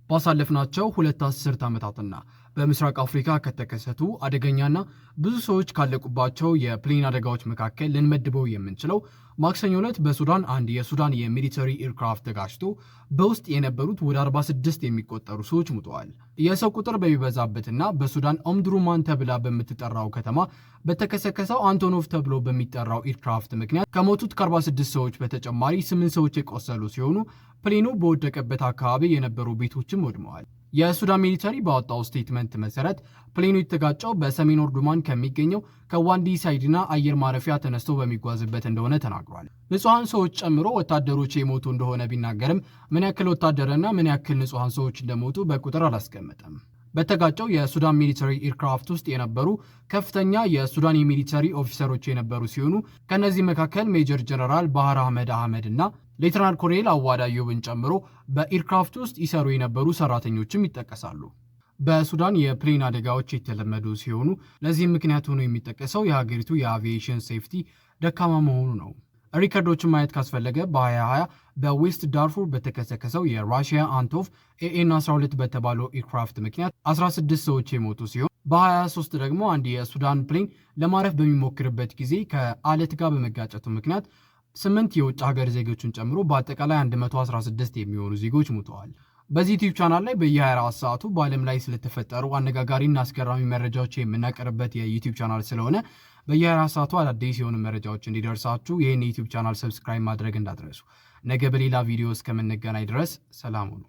ባሳለፍናቸው ሁለት አስርት ዓመታትና በምስራቅ አፍሪካ ከተከሰቱ አደገኛና ብዙ ሰዎች ካለቁባቸው የፕሌን አደጋዎች መካከል ልንመድበው የምንችለው ማክሰኞ ዕለት በሱዳን አንድ የሱዳን የሚሊተሪ ኤርክራፍት ተጋጭቶ በውስጥ የነበሩት ወደ 46 የሚቆጠሩ ሰዎች ሙተዋል። የሰው ቁጥር በሚበዛበትና በሱዳን ኦምዱሩማን ተብላ በምትጠራው ከተማ በተከሰከሰው አንቶኖቭ ተብሎ በሚጠራው ኤርክራፍት ምክንያት ከሞቱት ከ46 ሰዎች በተጨማሪ 8 ሰዎች የቆሰሉ ሲሆኑ ፕሌኑ በወደቀበት አካባቢ የነበሩ ቤቶችም ወድመዋል። የሱዳን ሚሊተሪ ባወጣው ስቴትመንት መሰረት ፕሌኑ የተጋጨው በሰሜን ኦርዱማን ከሚገኘው ከዋንዲ ሳይድና አየር ማረፊያ ተነስቶ በሚጓዝበት እንደሆነ ተናግሯል። ንጹሐን ሰዎች ጨምሮ ወታደሮች የሞቱ እንደሆነ ቢናገርም ምን ያክል ወታደርና ምን ያክል ንጹሐን ሰዎች እንደሞቱ በቁጥር አላስቀመጠም። በተጋጨው የሱዳን ሚሊተሪ ኤርክራፍት ውስጥ የነበሩ ከፍተኛ የሱዳን የሚሊተሪ ኦፊሰሮች የነበሩ ሲሆኑ ከነዚህ መካከል ሜጀር ጀነራል ባህር አህመድ እና ሌተናል ኮሎኔል አዋድ አዩብን ጨምሮ በኤርክራፍት ውስጥ ይሰሩ የነበሩ ሰራተኞችም ይጠቀሳሉ። በሱዳን የፕሌን አደጋዎች የተለመዱ ሲሆኑ ለዚህም ምክንያት ሆኖ የሚጠቀሰው የሀገሪቱ የአቪዬሽን ሴፍቲ ደካማ መሆኑ ነው። ሪከርዶችን ማየት ካስፈለገ በ2020 በዌስት ዳርፉር በተከሰከሰው የራሽያ አንቶቭ ኤኤን 12 በተባለው ኤርክራፍት ምክንያት 16 ሰዎች የሞቱ ሲሆን በ2023 ደግሞ አንድ የሱዳን ፕሌን ለማረፍ በሚሞክርበት ጊዜ ከአለት ጋር በመጋጨቱ ምክንያት 8 የውጭ ሀገር ዜጎችን ጨምሮ በአጠቃላይ 116 የሚሆኑ ዜጎች ሙተዋል። በዚህ ዩቲዩብ ቻናል ላይ በየ24 ሰዓቱ በዓለም ላይ ስለተፈጠሩ አነጋጋሪና አስገራሚ መረጃዎች የምናቀርብበት የዩቲዩብ ቻናል ስለሆነ በየ24 ሰዓቱ አዳዲስ የሆኑ መረጃዎች እንዲደርሳችሁ ይህን የዩቲዩብ ቻናል ሰብስክራይብ ማድረግ እንዳትረሱ። ነገ በሌላ ቪዲዮ እስከምንገናኝ ድረስ ሰላም ሁኑ።